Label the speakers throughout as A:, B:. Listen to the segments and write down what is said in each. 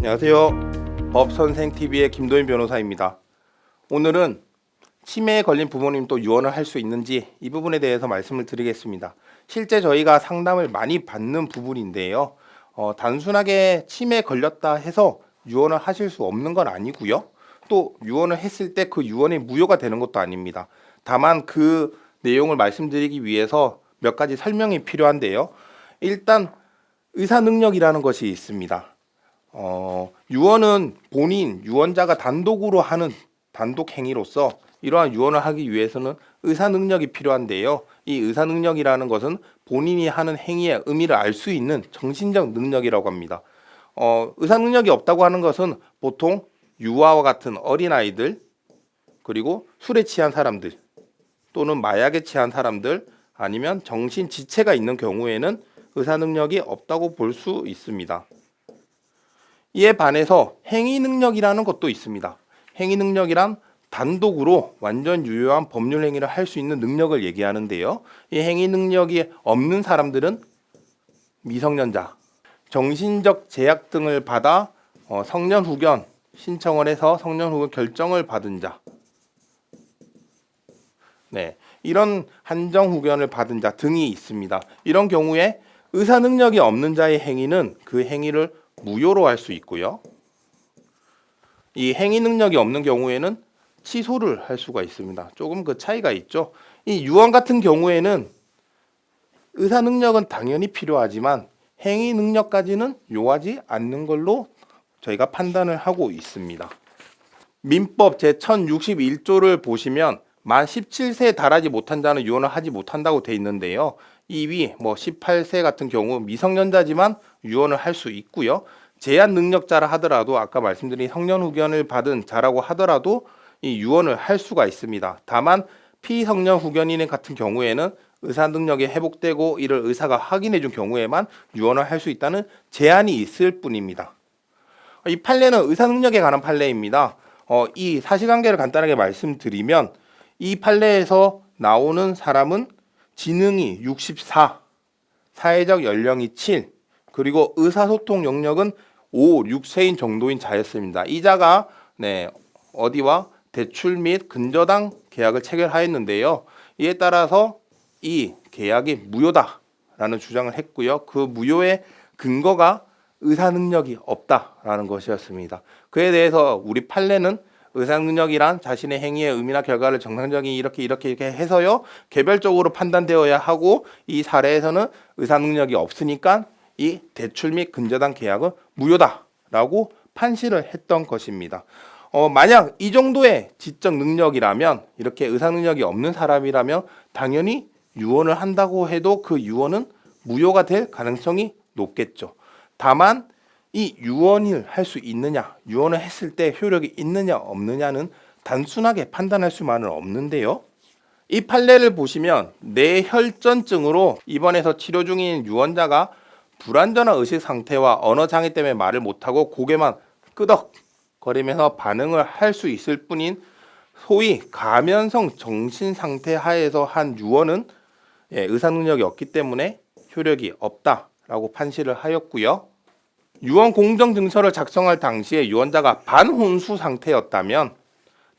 A: 안녕하세요. 법선생TV의 김도인 변호사입니다. 오늘은 치매에 걸린 부모님 또 유언을 할 수 있는지 이 부분에 대해서 말씀을 드리겠습니다. 실제 저희가 상담을 많이 받는 부분인데요. 단순하게 치매에 걸렸다 해서 유언을 하실 수 없는 건 아니고요. 또 유언을 했을 때 그 유언이 무효가 되는 것도 아닙니다. 다만 그 내용을 말씀드리기 위해서 몇 가지 설명이 필요한데요. 일단 의사 능력이라는 것이 있습니다. 유언은 본인, 유언자가 단독으로 하는 단독 행위로서 이러한 유언을 하기 위해서는 의사 능력이 필요한데요. 이 의사 능력이라는 것은 본인이 하는 행위의 의미를 알 수 있는 정신적 능력이라고 합니다. 의사 능력이 없다고 하는 것은 보통 유아와 같은 어린아이들, 그리고 술에 취한 사람들, 또는 마약에 취한 사람들, 아니면 정신 지체가 있는 경우에는 의사 능력이 없다고 볼 수 있습니다. 이에 반해서 행위 능력이라는 것도 있습니다. 행위 능력이란 단독으로 완전 유효한 법률 행위를 할 수 있는 능력을 얘기하는데요. 이 행위 능력이 없는 사람들은 미성년자, 정신적 제약 등을 받아 성년 후견 신청을 해서 성년 후견 결정을 받은 자, 이런 한정 후견을 받은 자 등이 있습니다. 이런 경우에 의사 능력이 없는 자의 행위는 그 행위를 무효로 할 수 있고요. 이 행위 능력이 없는 경우에는 취소를 할 수가 있습니다. 조금 그 차이가 있죠. 이 유언 같은 경우에는 의사 능력은 당연히 필요하지만 행위 능력까지는 요하지 않는 걸로 저희가 판단을 하고 있습니다. 민법 제1061조를 보시면 만 17세에 달하지 못한 자는 유언을 하지 못한다고 돼 있는데요. 이위 18세 같은 경우 미성년자지만 유언을 할 수 있고요. 제한 능력자라 하더라도 아까 말씀드린 성년 후견을 받은 자라고 하더라도 이 유언을 할 수가 있습니다. 다만 피성년 후견인 같은 경우에는 의사 능력이 회복되고 이를 의사가 확인해 준 경우에만 유언을 할 수 있다는 제한이 있을 뿐입니다. 이 판례는 의사 능력에 관한 판례입니다. 이 사실관계를 간단하게 말씀드리면 이 판례에서 나오는 사람은 지능이 64, 사회적 연령이 7, 그리고 의사소통 영역은 5, 6세인 정도인 자였습니다. 이 자가 어디와 대출 및 근저당 계약을 체결하였는데요. 이에 따라서 이 계약이 무효다라는 주장을 했고요. 그 무효의 근거가 의사 능력이 없다라는 것이었습니다. 그에 대해서 우리 판례는 의사 능력이란 자신의 행위의 의미나 결과를 정상적인 이렇게 해서요 개별적으로 판단되어야 하고, 이 사례에서는 의사 능력이 없으니까 이 대출 및 근저당 계약은 무효다라고 판시를 했던 것입니다. 만약 이 정도의 지적 능력이라면, 이렇게 의사 능력이 없는 사람이라면 당연히 유언을 한다고 해도 그 유언은 무효가 될 가능성이 높겠죠. 다만 이 유언을 할 수 있느냐, 유언을 했을 때 효력이 있느냐 없느냐는 단순하게 판단할 수만은 없는데요. 이 판례를 보시면 뇌혈전증으로 입원해서 치료 중인 유언자가 불완전한 의식 상태와 언어 장애 때문에 말을 못하고 고개만 끄덕거리면서 반응을 할 수 있을 뿐인 소위 가면성 정신 상태 하에서 한 유언은 의사 능력이 없기 때문에 효력이 없다라고 판시를 하였고요. 유언 공정 증서를 작성할 당시에 유언자가 반혼수 상태였다면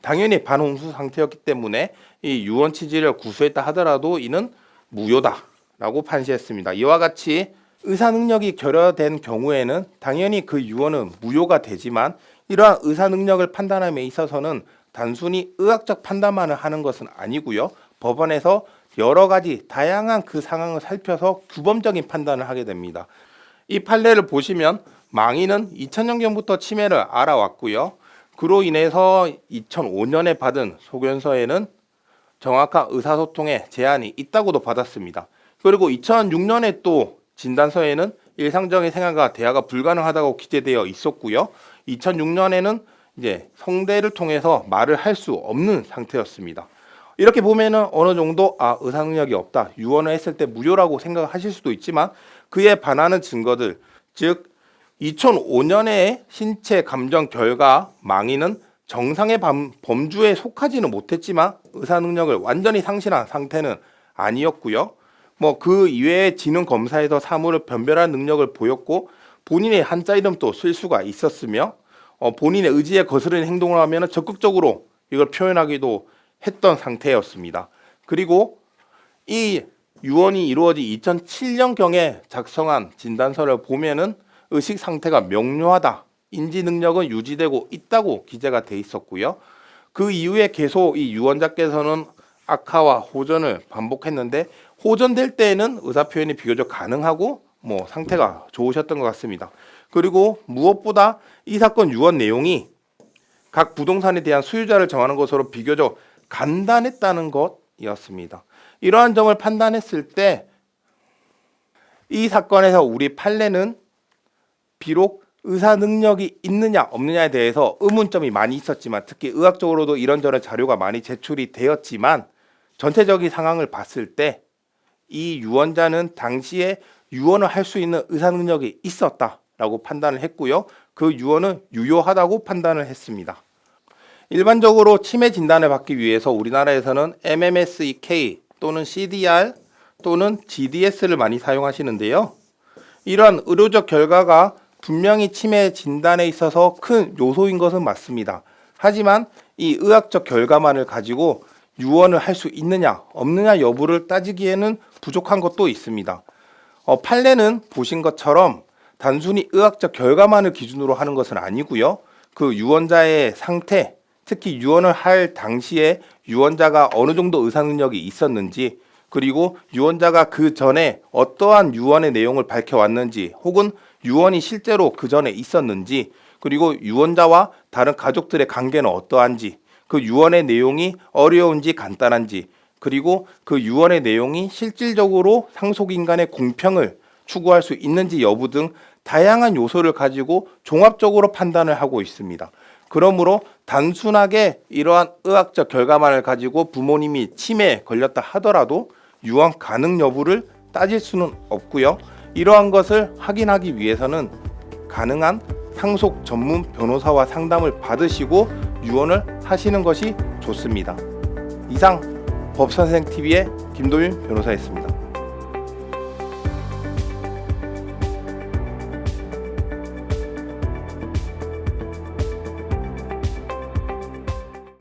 A: 당연히 반혼수 상태였기 때문에 이 유언 취지를 구수했다 하더라도 이는 무효다라고 판시했습니다. 이와 같이 의사 능력이 결여된 경우에는 당연히 그 유언은 무효가 되지만, 이러한 의사 능력을 판단함에 있어서는 단순히 의학적 판단만을 하는 것은 아니고요. 법원에서 여러 가지 다양한 그 상황을 살펴서 규범적인 판단을 하게 됩니다. 이 판례를 보시면 망인은 2000년경부터 치매를 알아왔고요. 그로 인해서 2005년에 받은 소견서에는 정확한 의사소통에 제한이 있다고도 받았습니다. 그리고 2006년에 또 진단서에는 일상적인 생활과 대화가 불가능하다고 기재되어 있었고요. 2006년에는 이제 성대를 통해서 말을 할 수 없는 상태였습니다. 이렇게 보면은 어느 정도 의사 능력이 없다, 유언을 했을 때 무효라고 생각하실 수도 있지만, 그에 반하는 증거들, 즉 2005년의 신체 감정 결과 망인은 정상의 범주에 속하지는 못했지만 의사 능력을 완전히 상실한 상태는 아니었고요. 그 이외의 지능 검사에서 사물을 변별한 능력을 보였고, 본인의 한자 이름도 쓸 수가 있었으며 본인의 의지에 거스르는 행동을 하면 적극적으로 이걸 표현하기도 했던 상태였습니다. 그리고 이 유언이 이루어진 2007년경에 작성한 진단서를 보면은 의식 상태가 명료하다, 인지 능력은 유지되고 있다고 기재가 돼 있었고요. 그 이후에 계속 이 유언자께서는 악화와 호전을 반복했는데 호전될 때에는 의사 표현이 비교적 가능하고 상태가 좋으셨던 것 같습니다. 그리고 무엇보다 이 사건 유언 내용이 각 부동산에 대한 수요자를 정하는 것으로 비교적 간단했다는 것이었습니다. 이러한 점을 판단했을 때 이 사건에서 우리 판례는 비록 의사 능력이 있느냐 없느냐에 대해서 의문점이 많이 있었지만 특히 의학적으로도 이런저런 자료가 많이 제출이 되었지만 전체적인 상황을 봤을 때 이 유언자는 당시에 유언을 할 수 있는 의사 능력이 있었다라고 판단을 했고요. 그 유언은 유효하다고 판단을 했습니다. 일반적으로 치매 진단을 받기 위해서 우리나라에서는 MMSEK 또는 CDR 또는 GDS를 많이 사용하시는데요. 이러한 의료적 결과가 분명히 치매 진단에 있어서 큰 요소인 것은 맞습니다. 하지만 이 의학적 결과만을 가지고 유언을 할 수 있느냐 없느냐 여부를 따지기에는 부족한 것도 있습니다. 판례는 보신 것처럼 단순히 의학적 결과만을 기준으로 하는 것은 아니고요. 그 유언자의 상태, 특히 유언을 할 당시에 유언자가 어느 정도 의사 능력이 있었는지, 그리고 유언자가 그 전에 어떠한 유언의 내용을 밝혀왔는지, 혹은 유언이 실제로 그 전에 있었는지, 그리고 유언자와 다른 가족들의 관계는 어떠한지, 그 유언의 내용이 어려운지 간단한지, 그리고 그 유언의 내용이 실질적으로 상속인간의 공평을 추구할 수 있는지 여부 등 다양한 요소를 가지고 종합적으로 판단을 하고 있습니다. 그러므로 단순하게 이러한 의학적 결과만을 가지고 부모님이 치매에 걸렸다 하더라도 유언 가능 여부를 따질 수는 없고요. 이러한 것을 확인하기 위해서는 가능한 상속 전문 변호사와 상담을 받으시고 유언을 하시는 것이 좋습니다. 이상 법선생TV의 김도윤 변호사였습니다.